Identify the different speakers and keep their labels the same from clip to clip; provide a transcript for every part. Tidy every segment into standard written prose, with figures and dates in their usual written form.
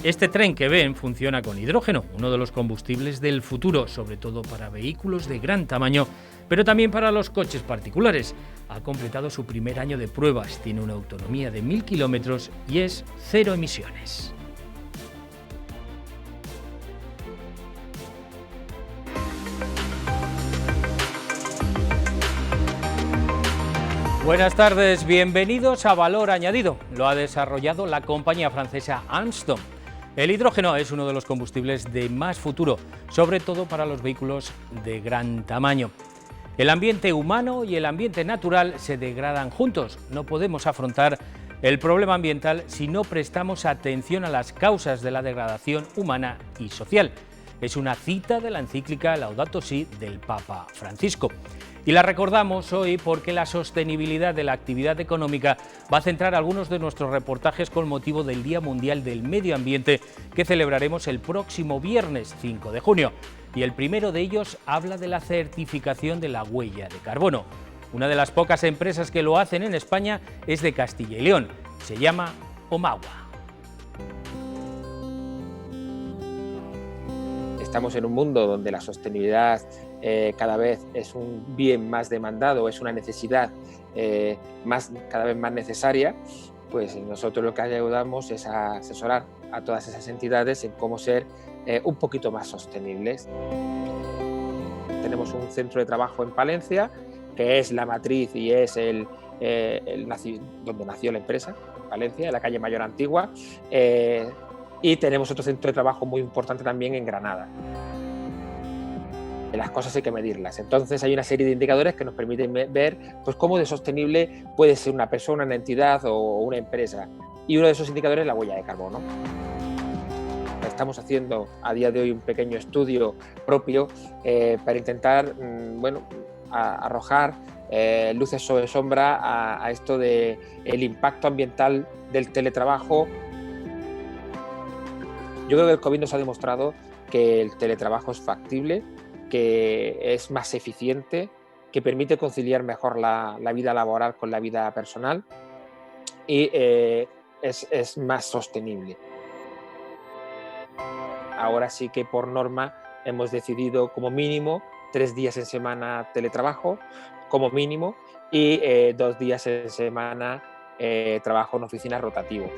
Speaker 1: Este tren que ven funciona con hidrógeno, uno de los combustibles del futuro, sobre todo para vehículos de gran tamaño, pero también para los coches particulares. Ha completado su primer año de pruebas, tiene una autonomía de 1000 kilómetros y es cero emisiones. Buenas tardes, bienvenidos a Valor Añadido. Lo ha desarrollado la compañía francesa Alstom. El hidrógeno es uno de los combustibles de más futuro, sobre todo para los vehículos de gran tamaño. El ambiente humano y el ambiente natural se degradan juntos. No podemos afrontar el problema ambiental si no prestamos atención a las causas de la degradación humana y social. Es una cita de la encíclica Laudato Si del Papa Francisco. Y la recordamos hoy porque la sostenibilidad de la actividad económica va a centrar algunos de nuestros reportajes con motivo del Día Mundial del Medio Ambiente que celebraremos el próximo viernes 5 de junio. Y el primero de ellos habla de la certificación de la huella de carbono. Una de las pocas empresas que lo hacen en España es de Castilla y León. Se llama Omagua.
Speaker 2: Estamos en un mundo donde la sostenibilidad cada vez es un bien más demandado, es una necesidad cada vez más necesaria. Pues nosotros lo que ayudamos es a asesorar a todas esas entidades en cómo ser un poquito más sostenibles. Tenemos un centro de trabajo en Palencia, que es la matriz y es donde nació la empresa, en Palencia, en la calle Mayor Antigua. Y tenemos otro centro de trabajo muy importante también en Granada. Las cosas hay que medirlas. Entonces hay una serie de indicadores que nos permiten ver pues, cómo de sostenible puede ser una persona, una entidad o una empresa. Y uno de esos indicadores es la huella de carbono. Estamos haciendo a día de hoy un pequeño estudio propio para intentar arrojar luces sobre sombra a esto del impacto ambiental del teletrabajo. Yo creo que el COVID nos ha demostrado que el teletrabajo es factible, que es más eficiente, que permite conciliar mejor la vida laboral con la vida personal y es más sostenible. Ahora sí que por norma hemos decidido como mínimo 3 días en semana teletrabajo, como mínimo, y 2 días en semana trabajo en oficina rotativo.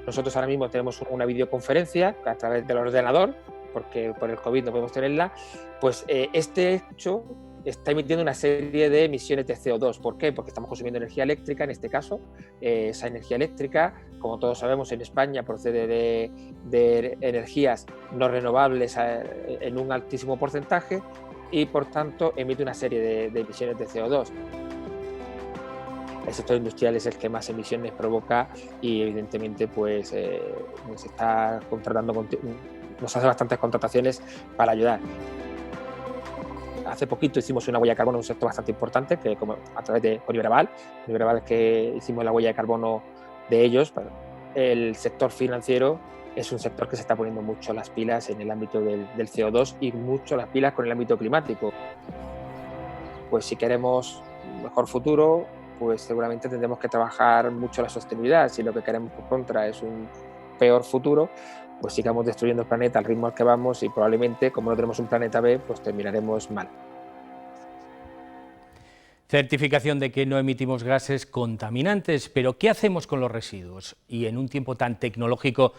Speaker 2: Nosotros ahora mismo tenemos una videoconferencia a través del ordenador, porque por el COVID no podemos tenerla, pues este hecho está emitiendo una serie de emisiones de CO2. ¿Por qué? Porque estamos consumiendo energía eléctrica, en este caso. Esa energía eléctrica, como todos sabemos, en España procede de energías no renovables en un altísimo porcentaje y, por tanto, emite una serie de emisiones de CO2. El sector industrial es el que más emisiones provoca y evidentemente pues nos está contratando, nos hace bastantes contrataciones para ayudar. Hace poquito hicimos una huella de carbono en un sector bastante importante, que a través de Unibraval es que hicimos la huella de carbono de ellos. El sector financiero es un sector que se está poniendo mucho las pilas en el ámbito del CO2 y mucho las pilas con el ámbito climático. Pues si queremos un mejor futuro, pues seguramente tendremos que trabajar mucho la sostenibilidad. Si lo que queremos por contra es un peor futuro, pues sigamos destruyendo el planeta al ritmo al que vamos y probablemente, como no tenemos un planeta B, pues terminaremos mal.
Speaker 1: Certificación de que no emitimos gases contaminantes, pero ¿qué hacemos con los residuos? Y en un tiempo tan tecnológico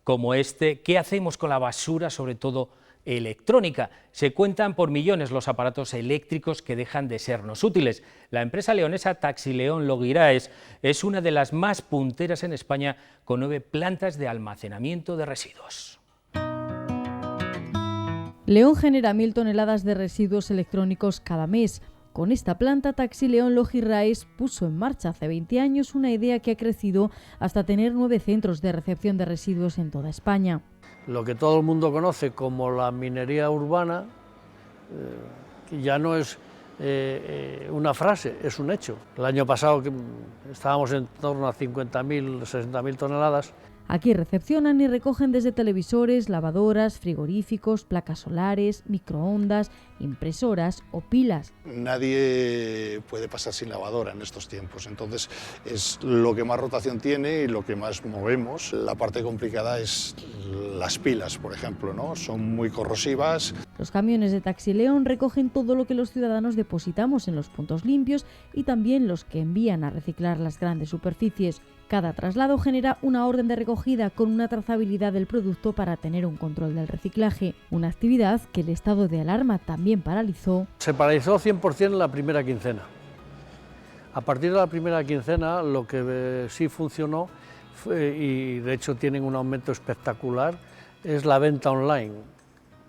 Speaker 1: como este, ¿qué hacemos con la basura, sobre todo electrónica? Se cuentan por millones los aparatos eléctricos que dejan de sernos útiles. La empresa leonesa Taxileón Logiraes es una de las más punteras en España, con 9 plantas de almacenamiento de residuos.
Speaker 3: León genera 1000 toneladas de residuos electrónicos cada mes. Con esta planta, Taxileón Logiraes puso en marcha hace 20 años una idea que ha crecido hasta tener 9 centros de recepción de residuos en toda España.
Speaker 4: Lo que todo el mundo conoce como la minería urbana, ya no es una frase, es un hecho. El año pasado estábamos en torno a 50.000, 60.000 toneladas.
Speaker 3: Aquí recepcionan y recogen desde televisores, lavadoras, frigoríficos, placas solares, microondas, impresoras o pilas.
Speaker 5: Nadie puede pasar sin lavadora en estos tiempos, entonces es lo que más rotación tiene y lo que más movemos. La parte complicada es las pilas, por ejemplo, ¿no? Son muy corrosivas.
Speaker 3: Los camiones de Taxileón recogen todo lo que los ciudadanos depositamos en los puntos limpios y también los que envían a reciclar las grandes superficies. Cada traslado genera una orden de recogida con una trazabilidad del producto para tener un control del reciclaje, una actividad que el estado de alarma también paralizó.
Speaker 4: Se paralizó 100% la primera quincena. A partir de la primera quincena lo que sí funcionó, y de hecho tienen un aumento espectacular, es la venta online.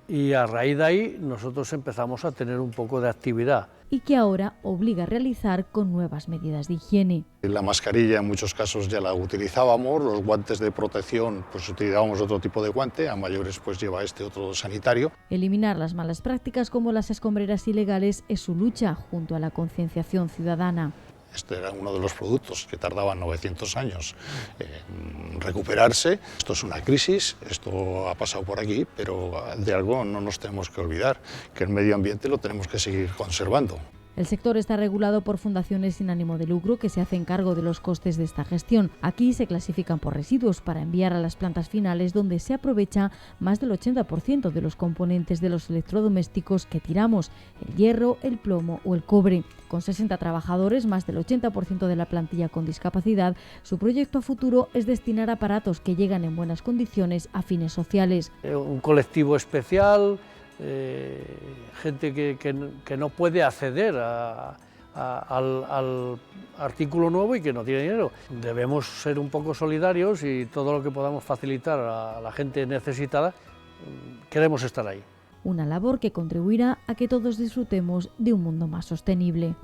Speaker 4: Y a raíz de ahí nosotros empezamos a tener un poco de actividad.
Speaker 3: Y que ahora obliga a realizar con nuevas medidas de higiene.
Speaker 5: La mascarilla en muchos casos ya la utilizábamos, los guantes de protección pues utilizábamos otro tipo de guante, a mayores pues lleva otro sanitario.
Speaker 3: Eliminar las malas prácticas como las escombreras ilegales es su lucha junto a la concienciación ciudadana.
Speaker 5: Este era uno de los productos que tardaban 900 años en recuperarse. Esto es una crisis, esto ha pasado por aquí, pero de algo no nos tenemos que olvidar, que el medio ambiente lo tenemos que seguir conservando.
Speaker 3: El sector está regulado por fundaciones sin ánimo de lucro que se hacen cargo de los costes de esta gestión. Aquí se clasifican por residuos para enviar a las plantas finales, donde se aprovecha más del 80% de los componentes de los electrodomésticos que tiramos, el hierro, el plomo o el cobre. Con 60 trabajadores, más del 80% de la plantilla con discapacidad, su proyecto a futuro es destinar aparatos que llegan en buenas condiciones a fines sociales.
Speaker 4: Un colectivo especial, gente que no puede acceder al artículo nuevo y que no tiene dinero. Debemos ser un poco solidarios y todo lo que podamos facilitar a la gente necesitada, queremos estar ahí.
Speaker 3: Una labor que contribuirá a que todos disfrutemos de un mundo más sostenible.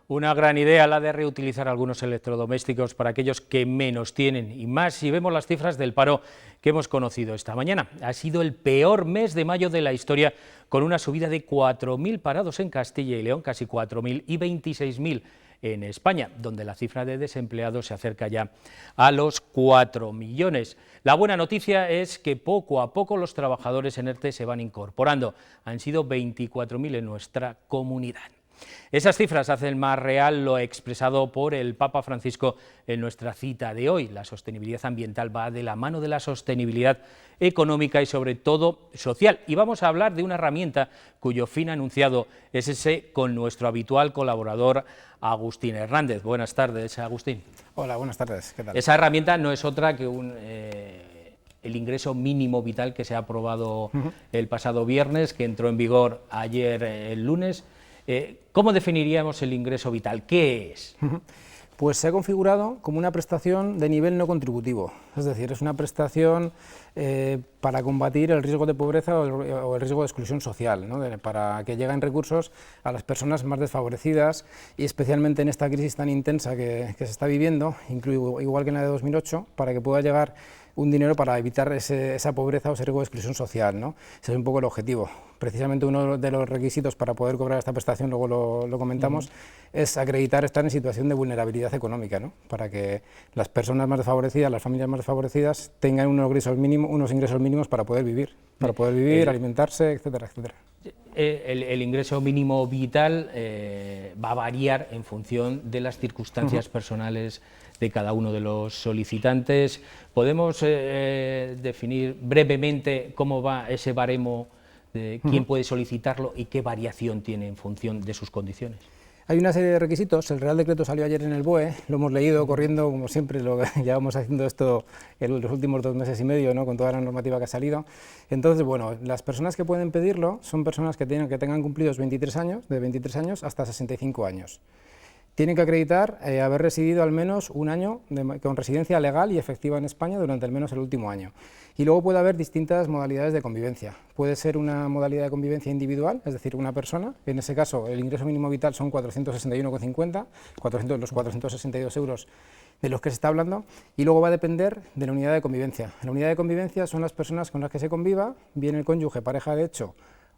Speaker 1: Una gran idea la de reutilizar algunos electrodomésticos para aquellos que menos tienen, y más si vemos las cifras del paro que hemos conocido esta mañana. Ha sido el peor mes de mayo de la historia, con una subida de 4.000 parados en Castilla y León, casi 4.000, y 26.000 en España, donde la cifra de desempleados se acerca ya a los 4 millones. La buena noticia es que poco a poco los trabajadores en ERTE se van incorporando. Han sido 24.000 en nuestra comunidad. Esas cifras hacen más real lo expresado por el Papa Francisco en nuestra cita de hoy. La sostenibilidad ambiental va de la mano de la sostenibilidad económica y sobre todo social. Y vamos a hablar de una herramienta cuyo fin anunciado es ese con nuestro habitual colaborador Agustín Hernández. Buenas tardes, Agustín.
Speaker 6: Hola, buenas tardes. ¿Qué tal?
Speaker 1: Esa herramienta no es otra que el ingreso mínimo vital que se ha aprobado el pasado viernes, que entró en vigor ayer el lunes. ¿Cómo definiríamos el ingreso vital? ¿Qué es?
Speaker 6: Pues se ha configurado como una prestación de nivel no contributivo, es decir, es una prestación para combatir el riesgo de pobreza o el riesgo de exclusión social, ¿no? Para que lleguen recursos a las personas más desfavorecidas y especialmente en esta crisis tan intensa que se está viviendo, igual que en la de 2008, para que pueda llegar un dinero para evitar esa pobreza o ese riesgo de exclusión social, ¿no? Ese es un poco el objetivo. Precisamente uno de los requisitos para poder cobrar esta prestación, luego lo comentamos, es acreditar estar en situación de vulnerabilidad económica, ¿no? Para que las personas más desfavorecidas, las familias más desfavorecidas, tengan unos ingresos mínimos para poder vivir, alimentarse, etcétera, etcétera.
Speaker 1: El ingreso mínimo vital va a variar en función de las circunstancias personales de cada uno de los solicitantes. ¿Podemos definir brevemente cómo va ese baremo de quién puede solicitarlo y qué variación tiene en función de sus condiciones?
Speaker 6: Hay una serie de requisitos, el Real Decreto salió ayer en el BOE, lo hemos leído corriendo como siempre, llevamos haciendo esto en los últimos 2 meses y medio, ¿no? Con toda la normativa que ha salido. Entonces, bueno, las personas que pueden pedirlo son personas que tengan cumplidos 23 años, de 23 años hasta 65 años. Tienen que acreditar haber residido al menos un año con residencia legal y efectiva en España durante al menos el último año. Y luego puede haber distintas modalidades de convivencia. Puede ser una modalidad de convivencia individual, es decir, una persona, en ese caso el ingreso mínimo vital son 461,50, los 462 euros de los que se está hablando, y luego va a depender de la unidad de convivencia. La unidad de convivencia son las personas con las que se conviva, bien el cónyuge, pareja de hecho,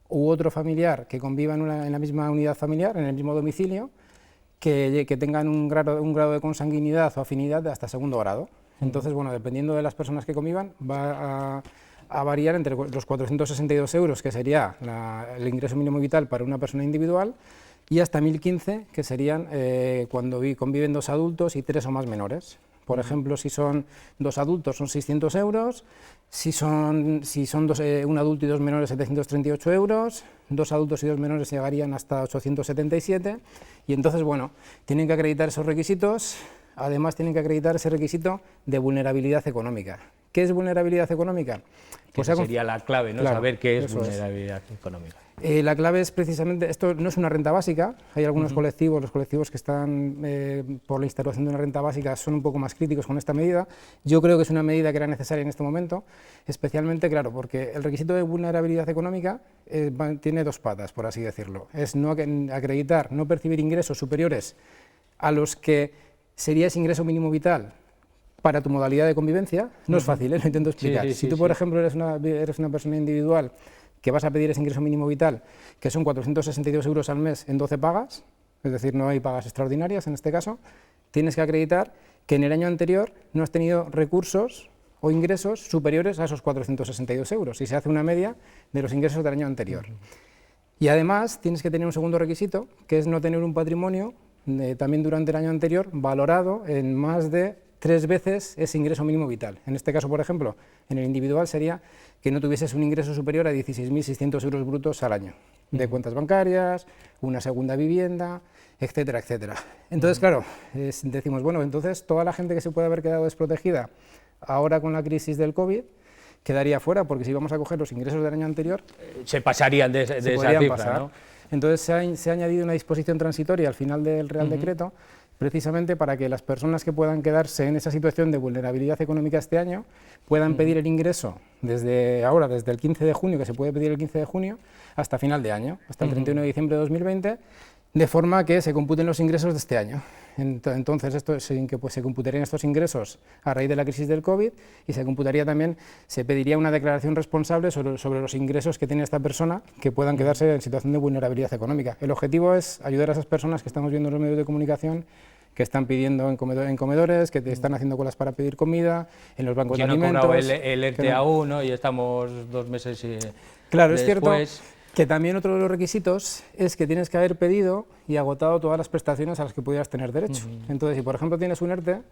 Speaker 6: u otro familiar que conviva en la misma unidad familiar, en el mismo domicilio, que tengan un grado de consanguinidad o afinidad de hasta segundo grado. Entonces, bueno, dependiendo de las personas que convivan, va a variar entre los 462 euros, que sería el ingreso mínimo vital para una persona individual, y hasta 1.015, que serían cuando conviven 2 adultos y 3 o más menores. Por ejemplo, si son 2 adultos son 600 euros, si son un adulto y 2 menores 738 euros, 2 adultos y 2 menores llegarían hasta 877, y entonces, bueno, tienen que acreditar esos requisitos. Además, tienen que acreditar ese requisito de vulnerabilidad económica. ¿Qué es vulnerabilidad económica?
Speaker 1: Pues esa sería la clave, ¿no?
Speaker 6: Claro,
Speaker 1: saber qué es vulnerabilidad económica.
Speaker 6: La clave es precisamente, esto no es una renta básica, hay algunos colectivos, los colectivos que están por la instauración de una renta básica son un poco más críticos con esta medida. Yo creo que es una medida que era necesaria en este momento, especialmente, claro, porque el requisito de vulnerabilidad económica tiene 2 patas, por así decirlo. Es no acreditar, no percibir ingresos superiores a los que sería ese ingreso mínimo vital para tu modalidad de convivencia. No es fácil, lo intento explicar. Si tú, por ejemplo, eres una persona individual que vas a pedir ese ingreso mínimo vital, que son 462 euros al mes en 12 pagas, es decir, no hay pagas extraordinarias en este caso, tienes que acreditar que en el año anterior no has tenido recursos o ingresos superiores a esos 462 euros, y se hace una media de los ingresos del año anterior. Y además tienes que tener un segundo requisito, que es no tener un patrimonio también durante el año anterior valorado en más de 3 veces ese ingreso mínimo vital. En este caso, por ejemplo, en el individual sería que no tuvieses un ingreso superior a 16.600 euros brutos al año, de cuentas bancarias, una segunda vivienda, etcétera, etcétera. Entonces, claro, decimos, bueno, entonces toda la gente que se puede haber quedado desprotegida ahora con la crisis del COVID quedaría fuera, porque si vamos a coger los ingresos del año anterior,
Speaker 1: se pasarían de esa cifra, ¿no?
Speaker 6: Entonces se ha añadido una disposición transitoria al final del Real Decreto, precisamente para que las personas que puedan quedarse en esa situación de vulnerabilidad económica este año puedan pedir el ingreso desde el 15 de junio, que se puede pedir el 15 de junio, hasta final de año, hasta el 31 de diciembre de 2020, de forma que se computen los ingresos de este año. Entonces, se computarían estos ingresos a raíz de la crisis del COVID, y se pediría una declaración responsable sobre los ingresos que tiene esta persona, que puedan quedarse en situación de vulnerabilidad económica. El objetivo es ayudar a esas personas que estamos viendo en los medios de comunicación, que están pidiendo en comedores, que están haciendo colas para pedir comida, en los bancos de alimentos.
Speaker 1: No ha cobrado el ERTE aún, ¿no? Y estamos 2 meses y
Speaker 6: claro,
Speaker 1: después.
Speaker 6: Es cierto que también otro de los requisitos es que tienes que haber pedido y agotado todas las prestaciones a las que pudieras tener derecho. Entonces, si por ejemplo tienes un ERTE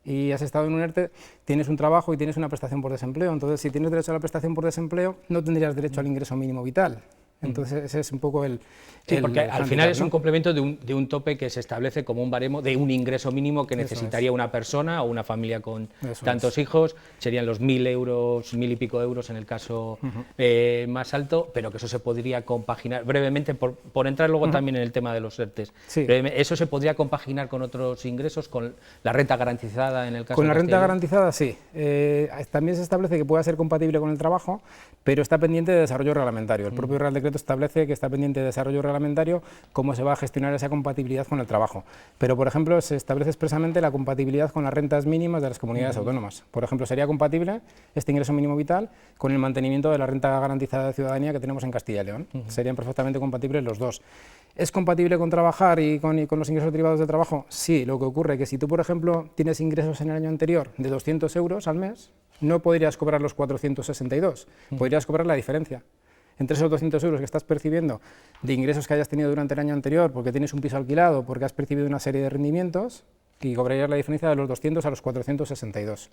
Speaker 6: y has estado en un ERTE, tienes un trabajo y tienes una prestación por desempleo. Entonces, si tienes derecho a la prestación por desempleo, no tendrías derecho al ingreso mínimo vital. Entonces, ese es un poco el...
Speaker 1: Sí, porque al final es un complemento de un tope que se establece como un baremo de un ingreso mínimo que necesitaría una persona o una familia con tantos hijos. Serían los 1.000 euros, 1.000 y pico euros en el caso más alto, pero que eso se podría compaginar brevemente, por entrar luego también en el tema de los ERTEs. Sí. Eso se podría compaginar con otros ingresos, con la renta garantizada en el caso.
Speaker 6: Con la renta garantizada, sí. También se establece que pueda ser compatible con el trabajo, pero está pendiente de desarrollo reglamentario. El propio Real Decreto establece que está pendiente de desarrollo reglamentario cómo se va a gestionar esa compatibilidad con el trabajo. Pero, por ejemplo, se establece expresamente la compatibilidad con las rentas mínimas de las comunidades autónomas. Por ejemplo, sería compatible este ingreso mínimo vital con el mantenimiento de la renta garantizada de ciudadanía que tenemos en Castilla y León. Serían perfectamente compatibles los dos. ¿Es compatible con trabajar y con los ingresos derivados del trabajo? Sí, lo que ocurre es que si tú, por ejemplo, tienes ingresos en el año anterior de 200 euros al mes, no podrías cobrar los 462, podrías cobrar la diferencia entre esos 200 euros que estás percibiendo de ingresos que hayas tenido durante el año anterior, porque tienes un piso alquilado, porque has percibido una serie de rendimientos, y cobrarías la diferencia de los 200 a los 462.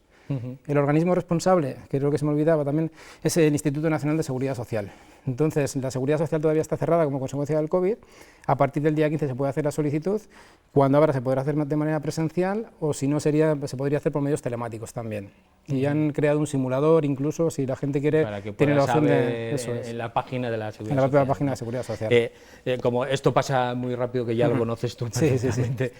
Speaker 6: El organismo responsable, que es lo que se me olvidaba también, es el Instituto Nacional de Seguridad Social. Entonces, la Seguridad Social todavía está cerrada como consecuencia del COVID. A partir del día 15 se puede hacer la solicitud, cuando ahora se podrá hacer de manera presencial, o si no, se podría hacer por medios telemáticos también. Y han creado un simulador, incluso, si la gente quiere,
Speaker 1: tiene la opción de... Eso es. En la página de la Seguridad Social.
Speaker 6: En la página de la Seguridad Social.
Speaker 1: Como esto pasa muy rápido, que ya lo conoces tú perfectamente,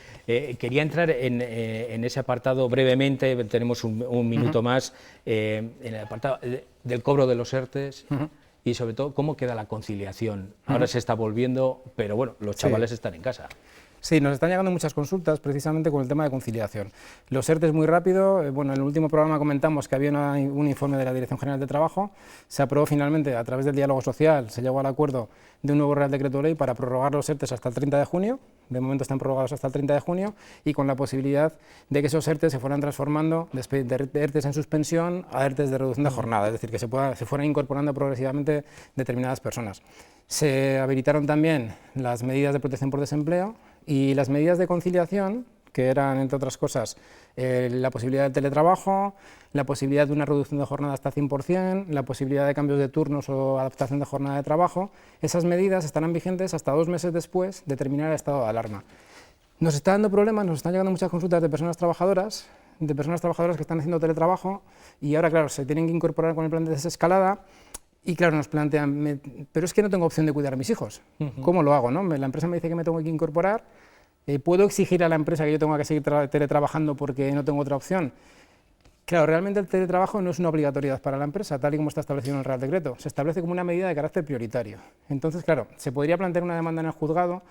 Speaker 1: quería entrar en ese apartado brevemente, tenemos un minuto más, en el apartado del cobro de los ERTEs. Y sobre todo, ¿cómo queda la conciliación? Ahora se está volviendo, pero bueno, los chavales están en casa.
Speaker 6: Sí, nos están llegando muchas consultas precisamente con el tema de conciliación. Los ERTEs muy rápido, bueno, en el último programa comentamos que había un informe de la Dirección General de Trabajo, se aprobó finalmente a través del diálogo social, se llegó al acuerdo de un nuevo Real Decreto Ley para prorrogar los ERTEs hasta el 30 de junio, de momento están prorrogados hasta el 30 de junio, y con la posibilidad de que esos ERTE se fueran transformando de ERTEs en suspensión a ERTEs de reducción de jornada, es decir, que se fueran incorporando progresivamente determinadas personas. Se habilitaron también las medidas de protección por desempleo y las medidas de conciliación, que eran, entre otras cosas, la posibilidad del teletrabajo, la posibilidad de una reducción de jornada hasta 100%, la posibilidad de cambios de turnos o adaptación de jornada de trabajo. Esas medidas estarán vigentes hasta 2 meses después de terminar el estado de alarma. Nos está dando problemas, nos están llegando muchas consultas de personas trabajadoras que están haciendo teletrabajo y ahora, claro, se tienen que incorporar con el plan de desescalada. Y claro, nos plantean, pero es que no tengo opción de cuidar a mis hijos, ¿cómo lo hago, no? La empresa me dice que me tengo que incorporar, ¿puedo exigir a la empresa que yo tenga que seguir teletrabajando porque no tengo otra opción? Claro, realmente el teletrabajo no es una obligatoriedad para la empresa, tal y como está establecido en el Real Decreto, se establece como una medida de carácter prioritario. Entonces, claro, se podría plantear una demanda en el juzgado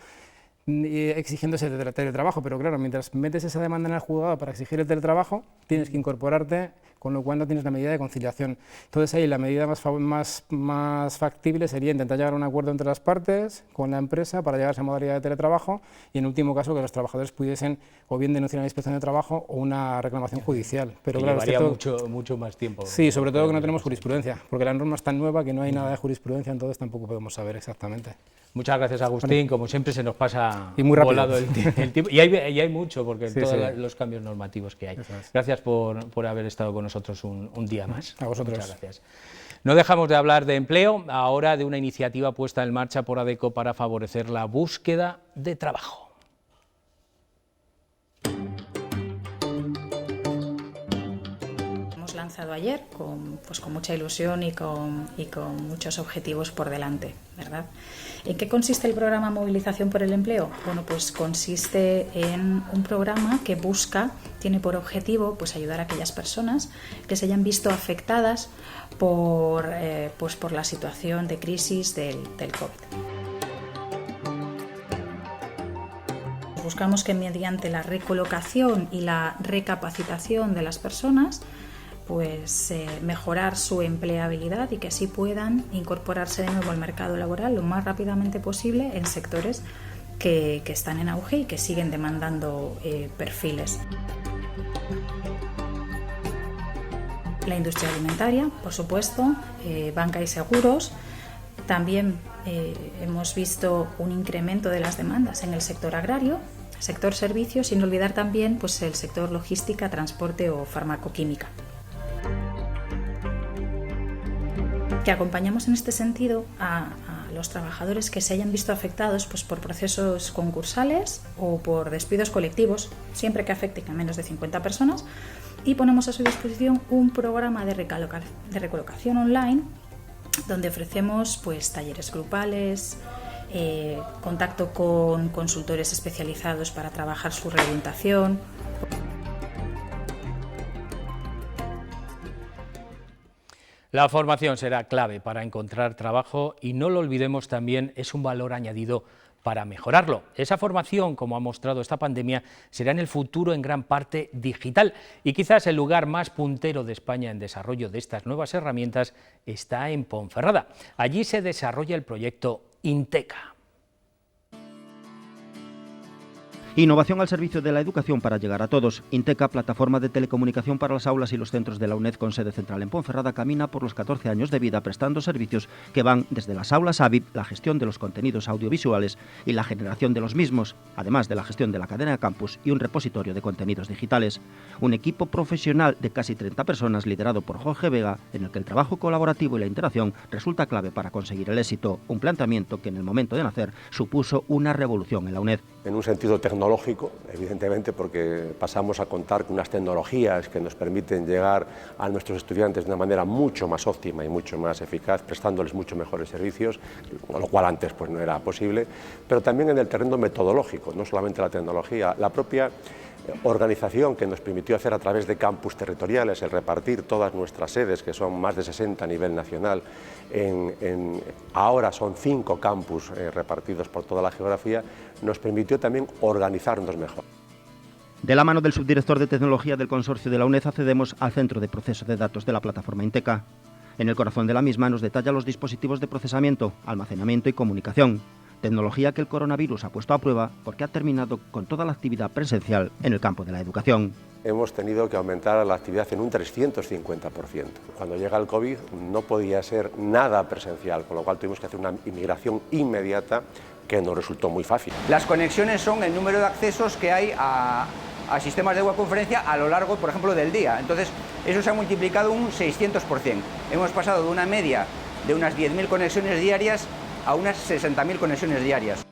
Speaker 6: exigiendo ese teletrabajo, pero claro, mientras metes esa demanda en el juzgado para exigir el teletrabajo, tienes que incorporarte, con lo cual no tienes la medida de conciliación. Entonces ahí la medida más factible sería intentar llegar a un acuerdo entre las partes, con la empresa, para llegar a esa modalidad de teletrabajo y en último caso que los trabajadores pudiesen o bien denunciar a la inspección de trabajo o una reclamación judicial. Pero claro,
Speaker 1: llevaría mucho más tiempo.
Speaker 6: Sí, sobre todo que no tenemos jurisprudencia, porque la norma es tan nueva que no hay nada de jurisprudencia, entonces tampoco podemos saber exactamente.
Speaker 1: Muchas gracias, Agustín. Como siempre se nos pasa
Speaker 6: y muy
Speaker 1: volado el tiempo. Y hay mucho, porque todos los cambios normativos que hay. Gracias por haber estado con nosotros un día más.
Speaker 6: A vosotros.
Speaker 1: Muchas gracias. No dejamos de hablar de empleo, ahora de una iniciativa puesta en marcha por ADECO para favorecer la búsqueda de trabajo.
Speaker 7: Lanzado ayer con mucha ilusión y con muchos objetivos por delante, ¿verdad? ¿En qué consiste el programa Movilización por el Empleo? Bueno, pues consiste en un programa que tiene por objetivo pues ayudar a aquellas personas que se hayan visto afectadas por la situación de crisis del COVID. Buscamos que mediante la recolocación y la recapacitación de las personas pues mejorar su empleabilidad y que así puedan incorporarse de nuevo al mercado laboral lo más rápidamente posible en sectores que están en auge y que siguen demandando perfiles. La industria alimentaria, por supuesto, banca y seguros. También hemos visto un incremento de las demandas en el sector agrario, sector servicios, sin olvidar también pues, el sector logística, transporte o farmacoquímica. Que acompañamos en este sentido a los trabajadores que se hayan visto afectados pues, por procesos concursales o por despidos colectivos, siempre que afecten a menos de 50 personas, y ponemos a su disposición un programa de recolocación online donde ofrecemos pues, talleres grupales, contacto con consultores especializados para trabajar su reorientación.
Speaker 1: La formación será clave para encontrar trabajo y no lo olvidemos también, es un valor añadido para mejorarlo. Esa formación, como ha mostrado esta pandemia, será en el futuro en gran parte digital y quizás el lugar más puntero de España en desarrollo de estas nuevas herramientas está en Ponferrada. Allí se desarrolla el proyecto Inteca.
Speaker 8: Innovación al servicio de la educación para llegar a todos. Inteca, plataforma de telecomunicación para las aulas y los centros de la UNED con sede central en Ponferrada, camina por los 14 años de vida prestando servicios que van desde las aulas AVIP, la gestión de los contenidos audiovisuales y la generación de los mismos, además de la gestión de la cadena de campus y un repositorio de contenidos digitales. Un equipo profesional de casi 30 personas liderado por Jorge Vega, en el que el trabajo colaborativo y la interacción resulta clave para conseguir el éxito, un planteamiento que en el momento de nacer supuso una revolución en la UNED.
Speaker 9: En un sentido tecnológico, evidentemente, porque pasamos a contar con unas tecnologías que nos permiten llegar a nuestros estudiantes de una manera mucho más óptima y mucho más eficaz, prestándoles mucho mejores servicios, lo cual antes pues, no era posible, pero también en el terreno metodológico, no solamente la tecnología, la propia organización que nos permitió hacer a través de campus territoriales, el repartir todas nuestras sedes, que son más de 60 a nivel nacional, ahora son 5 campus repartidos por toda la geografía, nos permitió también organizarnos mejor.
Speaker 8: De la mano del subdirector de tecnología del consorcio de la UNED accedemos al centro de proceso de datos de la plataforma Inteca. En el corazón de la misma nos detalla los dispositivos de procesamiento, almacenamiento y comunicación. tecnología que el coronavirus ha puesto a prueba porque ha terminado con toda la actividad presencial en el campo de la educación.
Speaker 9: Hemos tenido que aumentar la actividad en un 350%. Cuando llega el COVID no podía ser nada presencial, con lo cual tuvimos que hacer una inmigración inmediata que nos resultó muy fácil.
Speaker 10: Las conexiones son el número de accesos que hay a sistemas de webconferencia a lo largo, por ejemplo, del día. Entonces, eso se ha multiplicado un 600%. Hemos pasado de una media de unas 10.000 conexiones diarias a unas 60.000 conexiones diarias.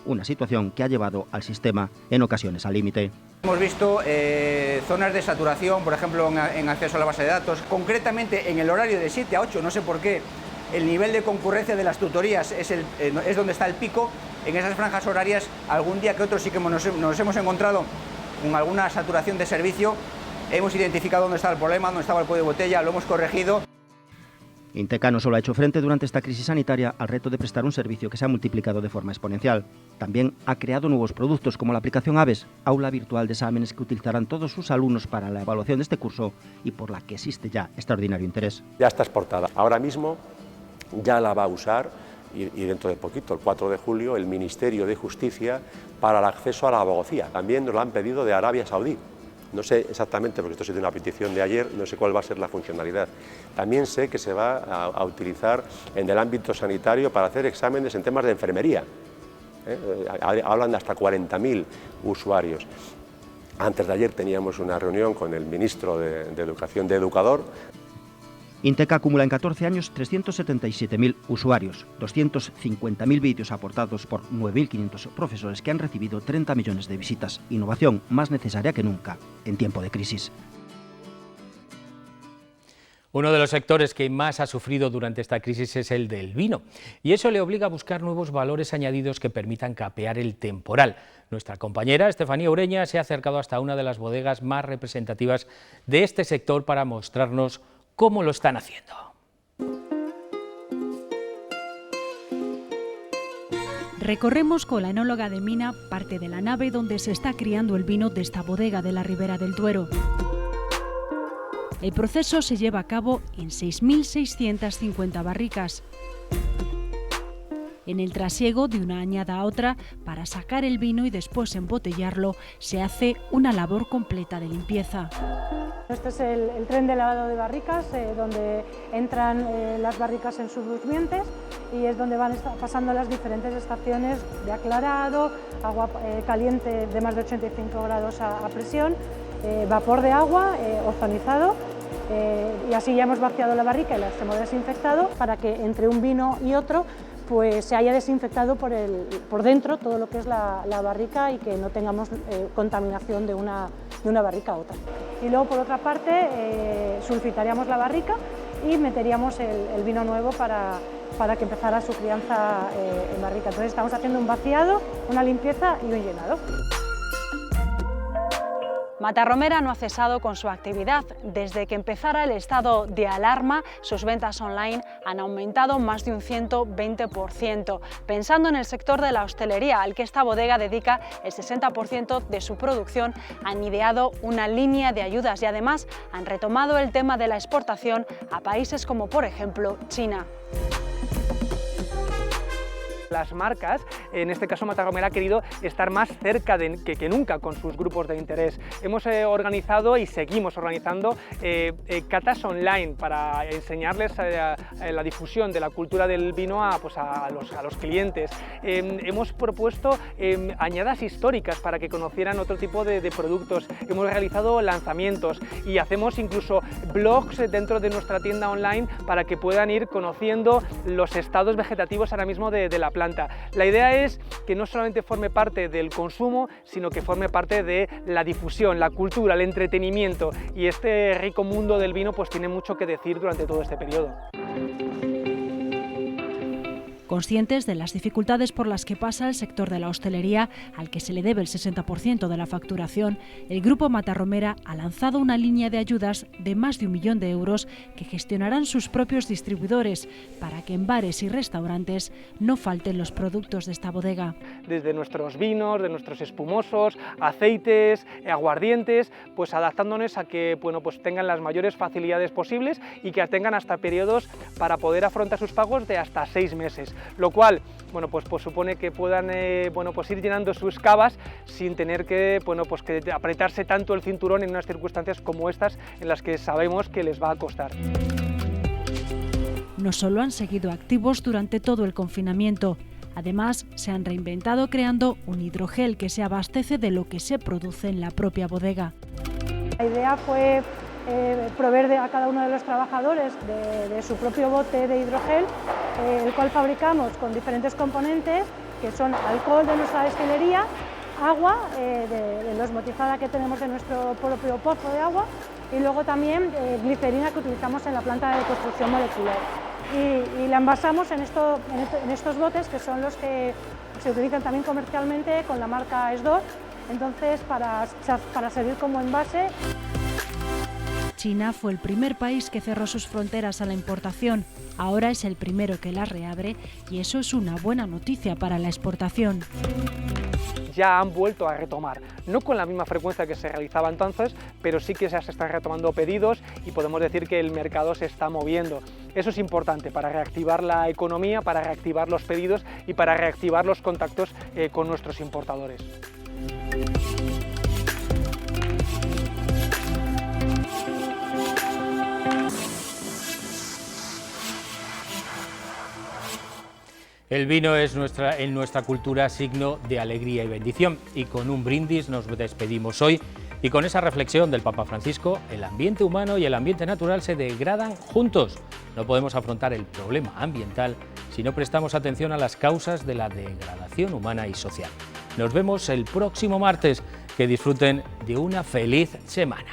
Speaker 8: Una situación que ha llevado al sistema en ocasiones al límite.
Speaker 10: Hemos visto zonas de saturación, por ejemplo, en acceso a la base de datos. Concretamente, en el horario de 7 a 8, no sé por qué, el nivel de concurrencia de las tutorías es donde está el pico. En esas franjas horarias, algún día que otro sí que nos hemos encontrado con alguna saturación de servicio. Hemos identificado dónde estaba el problema, dónde estaba el cuello de botella, lo hemos corregido.
Speaker 8: Inteca no solo ha hecho frente durante esta crisis sanitaria al reto de prestar un servicio que se ha multiplicado de forma exponencial, también ha creado nuevos productos como la aplicación AVES, aula virtual de exámenes que utilizarán todos sus alumnos para la evaluación de este curso y por la que existe ya extraordinario interés.
Speaker 9: Ya está exportada. Ahora mismo ya la va a usar y dentro de poquito, el 4 de julio, el Ministerio de Justicia para el acceso a la abogacía. También nos lo han pedido de Arabia Saudí. No sé exactamente, porque esto ha sido una petición de ayer, no sé cuál va a ser la funcionalidad. También sé que se va a utilizar en el ámbito sanitario para hacer exámenes en temas de enfermería. Hablan de hasta 40.000 usuarios. Antes de ayer teníamos una reunión con el ministro de Educación de Educador.
Speaker 8: Inteca acumula en 14 años 377.000 usuarios, 250.000 vídeos aportados por 9.500 profesores que han recibido 30 millones de visitas. Innovación más necesaria que nunca en tiempo de crisis.
Speaker 1: Uno de los sectores que más ha sufrido durante esta crisis es el del vino, y eso le obliga a buscar nuevos valores añadidos que permitan capear el temporal. Nuestra compañera Estefanía Ureña se ha acercado hasta una de las bodegas más representativas de este sector para mostrarnos cómo lo están haciendo.
Speaker 11: Recorremos con la enóloga de Mina parte de la nave donde se está criando el vino de esta bodega de la Ribera del Duero. El proceso se lleva a cabo en 6.650 barricas. En el trasiego de una añada a otra, para sacar el vino y después embotellarlo, se hace una labor completa de limpieza.
Speaker 12: Este es el tren de lavado de barricas, donde entran las barricas en sus durmientes y es donde van pasando las diferentes estaciones de aclarado, agua caliente de más de 85 grados a presión, vapor de agua ozonizado, y así ya hemos vaciado la barrica y la hemos desinfectado para que entre un vino y otro pues se haya desinfectado por dentro todo lo que es la barrica y que no tengamos contaminación de una barrica a otra. Y luego, por otra parte, sulfitaríamos la barrica y meteríamos el vino nuevo para que empezara su crianza en barrica. Entonces estamos haciendo un vaciado, una limpieza y un llenado.
Speaker 11: Matarromera no ha cesado con su actividad. Desde que empezara el estado de alarma, sus ventas online han aumentado más de un 120%. Pensando en el sector de la hostelería, al que esta bodega dedica el 60% de su producción, han ideado una línea de ayudas y además han retomado el tema de la exportación a países como, por ejemplo, China.
Speaker 13: Las marcas, en este caso Matarromera, ha querido estar más cerca que nunca con sus grupos de interés. Hemos organizado y seguimos organizando catas online para enseñarles la difusión de la cultura del vino a los clientes. Hemos propuesto añadas históricas para que conocieran otro tipo de productos. Hemos realizado lanzamientos y hacemos incluso blogs dentro de nuestra tienda online para que puedan ir conociendo los estados vegetativos ahora mismo de la planta. La idea es que no solamente forme parte del consumo, sino que forme parte de la difusión, la cultura, el entretenimiento, y este rico mundo del vino pues tiene mucho que decir durante todo este periodo.
Speaker 11: Conscientes de las dificultades por las que pasa el sector de la hostelería, al que se le debe el 60% de la facturación, el Grupo Matarromera ha lanzado una línea de ayudas de más de 1 millón de euros que gestionarán sus propios distribuidores para que en bares y restaurantes no falten los productos de esta bodega.
Speaker 13: Desde nuestros vinos, de nuestros espumosos, aceites, aguardientes, pues adaptándonos a que pues tengan las mayores facilidades posibles y que tengan hasta periodos para poder afrontar sus pagos de hasta 6 meses. lo cual bueno, pues supone que puedan bueno, pues ir llenando sus cavas sin tener que, bueno, pues que apretarse tanto el cinturón en unas circunstancias como estas en las que sabemos que les va a costar.
Speaker 11: No solo han seguido activos durante todo el confinamiento, además se han reinventado creando un hidrogel que se abastece de lo que se produce en la propia bodega.
Speaker 12: La idea fue proveer a cada uno de los trabajadores de su propio bote de hidrogel, el cual fabricamos con diferentes componentes, que son alcohol de nuestra destilería, agua de la osmotizada que tenemos de nuestro propio pozo de agua, y luego también glicerina que utilizamos en la planta de construcción molecular. Y la envasamos en estos botes, que son los que se utilizan también comercialmente con la marca Esdor, entonces para servir como envase.
Speaker 11: China fue el primer país que cerró sus fronteras a la importación. Ahora es el primero que las reabre y eso es una buena noticia para la exportación.
Speaker 13: Ya han vuelto a retomar, no con la misma frecuencia que se realizaba entonces, pero sí que se están retomando pedidos y podemos decir que el mercado se está moviendo. Eso es importante para reactivar la economía, para reactivar los pedidos y para reactivar los contactos con nuestros importadores.
Speaker 1: El vino es en nuestra cultura signo de alegría y bendición, y con un brindis nos despedimos hoy, y con esa reflexión del Papa Francisco: el ambiente humano y el ambiente natural se degradan juntos. No podemos afrontar el problema ambiental si no prestamos atención a las causas de la degradación humana y social. Nos vemos el próximo martes. Que disfruten de una feliz semana.